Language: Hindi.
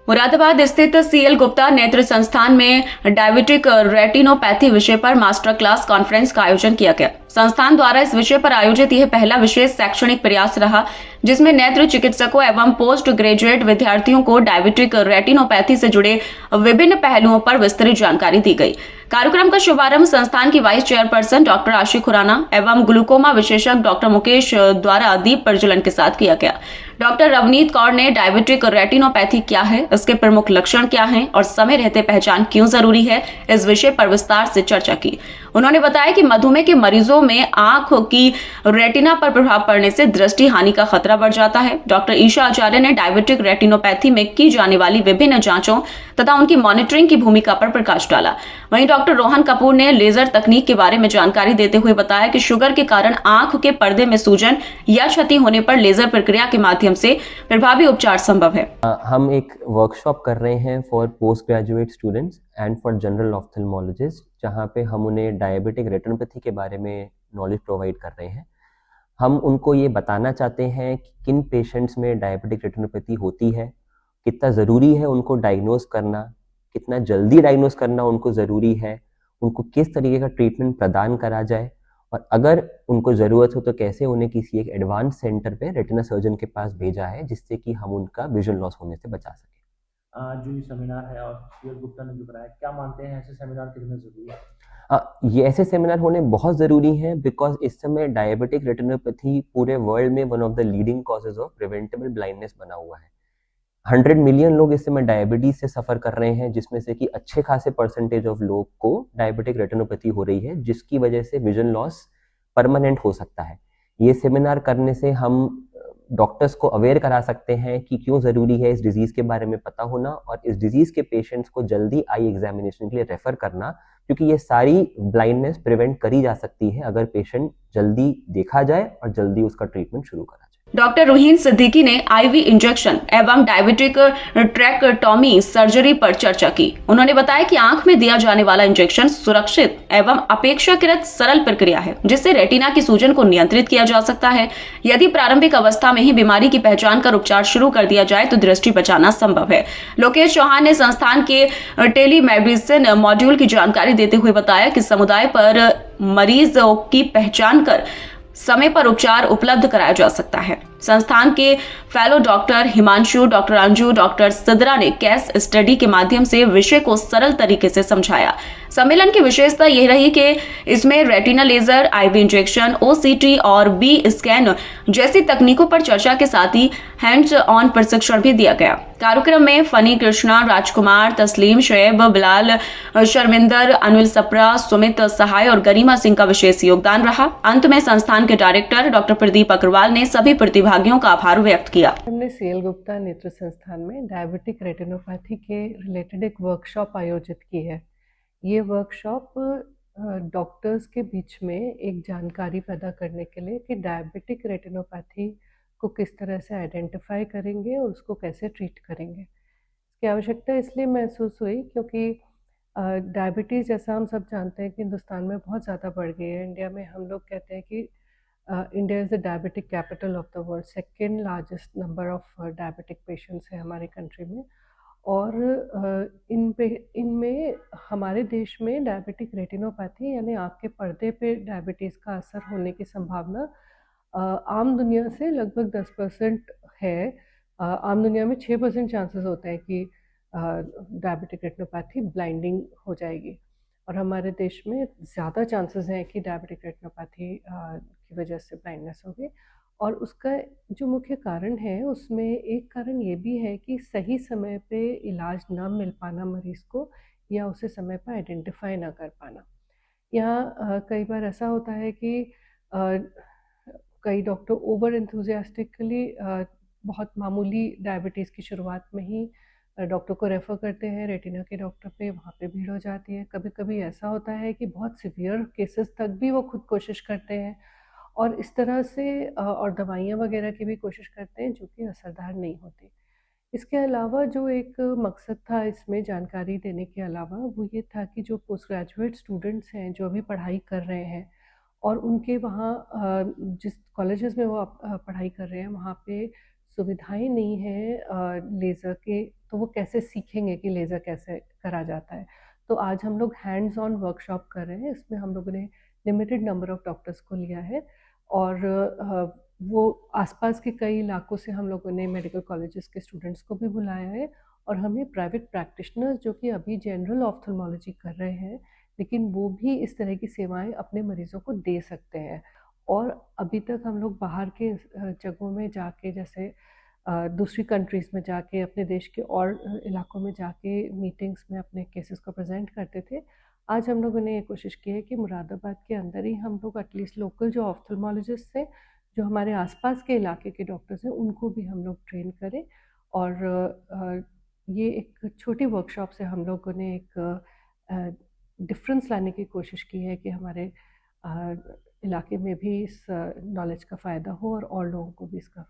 मुरादाबाद स्थित सीएल गुप्ता नेत्र संस्थान में डायबिटिक रेटिनोपैथी विषय पर मास्टर क्लास कॉन्फ्रेंस का आयोजन किया गया। संस्थान द्वारा इस विषय पर आयोजित यह पहला विशेष शैक्षणिक प्रयास रहा, जिसमें नेत्र चिकित्सकों एवं पोस्ट ग्रेजुएट विद्यार्थियों को डायबिटिक रेटिनोपैथी से जुड़े विभिन्न पहलुओं पर विस्तृत जानकारी दी गई। कार्यक्रम का शुभारंभ संस्थान की वाइस चेयरपर्सन डॉक्टर आशी खुराना एवं ग्लूकोमा विशेषज्ञ डॉक्टर मुकेश द्वारा दीप प्रज्वलन के साथ किया गया। डॉक्टर रवनीत कौर ने डायबिटिक रेटिनोपैथी क्या है, इसके प्रमुख लक्षण क्या हैं और समय रहते पहचान क्यों जरूरी है, इस विषय पर विस्तार से चर्चा की। उन्होंने बताया कि मधुमेह के मरीजों में आंख की रेटिना पर प्रभाव पड़ने से दृष्टि हानि का खतरा बढ़ जाता है। डॉक्टर ईशा आचार्य ने डायबिटिक रेटिनोपैथी में की जाने वाली विभिन्न जांचों तथा उनकी मॉनिटरिंग की भूमिका पर प्रकाश डाला। वहीं डॉक्टर रोहन कपूर ने लेजर तकनीक के बारे में जानकारी देते हुए बताया कि शुगर के कारण आंख के पर्दे में सूजन या क्षति होने पर लेजर प्रक्रिया के माध्यम से प्रभावी उपचार संभव है। हम एक वर्कशॉप कर रहे हैं for post graduate students and for general ophthalmologist, जहां पे हम उन्हें डायबिटिक रेटिनोपैथी के बारे में नॉलेज प्रोवाइड कर रहे हैं। हम उनको ये बताना चाहते हैं कि किन पेशेंट्स में डायबिटिक रेटिनोपैथी होती है, कितना ज़रूरी है उनको डायग्नोज करना, कितना जल्दी डायग्नोज करना उनको ज़रूरी है, उनको किस तरीके का ट्रीटमेंट प्रदान करा जाए, और अगर उनको ज़रूरत हो तो कैसे उन्हें किसी एक एडवांस सेंटर पे रेटिना सर्जन के पास भेजा है, जिससे कि हम उनका विजन लॉस होने से बचा सकें। जो ये सेमिनार है और सीएल गुप्ता ने जो कराया, क्या मानते हैं ऐसे सेमिनार कितने ज़रूरी है? ये ऐसे सेमिनार होने बहुत ज़रूरी हैं बिकॉज इस समय डायबिटिक रेटिनोपैथी पूरे वर्ल्ड में one of the leading causes of preventable blindness बना हुआ है। 100 मिलियन लोग इस समय डायबिटीज से सफ़र कर रहे हैं, जिसमें से कि अच्छे खासे परसेंटेज ऑफ लोग को डायबिटिक रेटिनोपैथी हो रही है, जिसकी वजह से विजन लॉस परमानेंट हो सकता है। ये सेमिनार करने से हम डॉक्टर्स को अवेयर करा सकते हैं कि क्यों ज़रूरी है इस डिज़ीज़ के बारे में पता होना और इस डिज़ीज़ के पेशेंट्स को जल्दी आई एग्जामिनेशन के लिए रेफ़र करना, क्योंकि ये सारी ब्लाइंडनेस प्रिवेंट करी जा सकती है अगर पेशेंट जल्दी देखा जाए और जल्दी उसका ट्रीटमेंट शुरू करा जाए। डॉक्टर रुहीन सिद्दीकी ने आईवी इंजेक्शन एवं डायबिटिक ट्रैक्टोमी सर्जरी पर चर्चा की। उन्होंने बताया कि आंख में दिया जाने वाला इंजेक्शन सुरक्षित एवं अपेक्षाकृत सरल प्रक्रिया है, जिससे रेटिना की सूजन को नियंत्रित किया जा सकता है। यदि प्रारंभिक अवस्था में ही बीमारी की पहचान कर उपचार शुरू कर दिया जाए तो दृष्टि बचाना संभव है। लोकेश चौहान ने संस्थान के टेलीमेडिसिन मॉड्यूल की जानकारी देते हुए बताया कि समुदाय पर मरीजों की पहचान कर समय पर उपचार उपलब्ध कराया जा सकता है। संस्थान के fellow doctor Himanshu, doctor Anju, doctor Sidra ने केस स्टडी के माध्यम से विषय को सरल तरीके से समझाया। सम्मेलन की विशेषता यह रही कि इसमें retina laser, IV injection, OCT और बी स्कैन जैसी तकनीकों पर चर्चा के साथ ही हैंड्स ऑन प्रशिक्षण भी दिया गया। कार्यक्रम में फनी कृष्णा, राजकुमार, तस्लीम, शुएब, बिलाल, शर्मिंदर, अनिल सप्रा, सुमित सहाय और गरिमा सिंह का विशेष योगदान रहा। अंत में संस्थान के डायरेक्टर डॉक्टर प्रदीप अग्रवाल ने सभी प्रतिभागियों का आभार व्यक्त किया। हमने सीएल गुप्ता नेत्र संस्थान में डायबिटिक रेटिनोपैथी के रिलेटेड एक वर्कशॉप आयोजित की है। ये वर्कशॉप डॉक्टर्स के बीच में एक जानकारी पैदा करने के लिए कि डायबिटिक रेटिनोपैथी को किस तरह से आइडेंटिफाई करेंगे और उसको कैसे ट्रीट करेंगे। इसकी आवश्यकता इसलिए महसूस हुई क्योंकि डायबिटीज़, जैसा हम सब जानते हैं कि हिंदुस्तान में बहुत ज़्यादा बढ़ गई है। इंडिया में हम लोग कहते हैं कि India is the diabetic capital of the world. Second largest number of diabetic patients है हमारे कंट्री में, और इनमें हमारे देश में डायबिटिक रेटिनोपैथी यानी आँख के पर्दे पे डायबिटीज़ का असर होने की संभावना आम दुनिया से लगभग 10% है। आम दुनिया में 6% चांसेस होता है कि डायबिटिक रेटिनोपैथी ब्लाइंडिंग हो जाएगी, और हमारे देश में ज़्यादा चांसेस हैं कि डायबिटिक रेटिनोपैथी की वजह से ब्लाइंडनेस होगी। और उसका जो मुख्य कारण है, उसमें एक कारण ये भी है कि सही समय पे इलाज ना मिल पाना मरीज़ को, या उसे समय पर आइडेंटिफाई ना कर पाना। यहाँ कई बार ऐसा होता है कि कई डॉक्टर ओवर एंथुजियास्टिकली बहुत मामूली डायबिटीज़ की शुरुआत में ही डॉक्टर को रेफ़र करते हैं रेटिना के डॉक्टर पे, वहाँ पे भीड़ हो जाती है। कभी कभी ऐसा होता है कि बहुत सीवियर केसेस तक भी वो खुद कोशिश करते हैं और इस तरह से और दवाइयाँ वगैरह की भी कोशिश करते हैं, जो कि असरदार नहीं होती। इसके अलावा जो एक मकसद था इसमें जानकारी देने के अलावा, वो ये था कि जो पोस्ट ग्रेजुएट स्टूडेंट्स हैं जो अभी पढ़ाई कर रहे हैं और उनके वहाँ जिस कॉलेजेस में वो पढ़ाई कर रहे हैं वहाँ पे सुविधाएं नहीं है लेज़र के, तो वो कैसे सीखेंगे कि लेज़र कैसे करा जाता है। तो आज हम लोग हैंड्स ऑन वर्कशॉप कर रहे हैं। इसमें हम लोगों ने लिमिटेड नंबर ऑफ डॉक्टर्स को लिया है और वो आसपास के कई इलाकों से हम लोगों ने मेडिकल कॉलेजेस के स्टूडेंट्स को भी बुलाया है और हमें प्राइवेट प्रैक्टिशनर्स जो कि अभी जनरल ऑफ्थल्मोलॉजी कर रहे हैं लेकिन वो भी इस तरह की सेवाएं अपने मरीजों को दे सकते हैं। और अभी तक हम लोग बाहर के जगहों में जाके, जैसे दूसरी कंट्रीज़ में जाके, अपने देश के और इलाकों में जाके मीटिंग्स में अपने केसेस को प्रेजेंट करते थे। आज हम लोगों ने ये कोशिश की है कि मुरादाबाद के अंदर ही हम लोग एटलीस्ट लोकल जो ऑफ्थल्मोलॉजिस्ट हैं, जो हमारे आसपास के इलाके के डॉक्टर्स हैं, उनको भी हम लोग ट्रेन करें। और ये एक छोटी वर्कशॉप से हम लोगों ने एक डिफरेंस लाने की कोशिश की है कि हमारे इलाके में भी इस नॉलेज का फ़ायदा हो और लोगों को भी इसका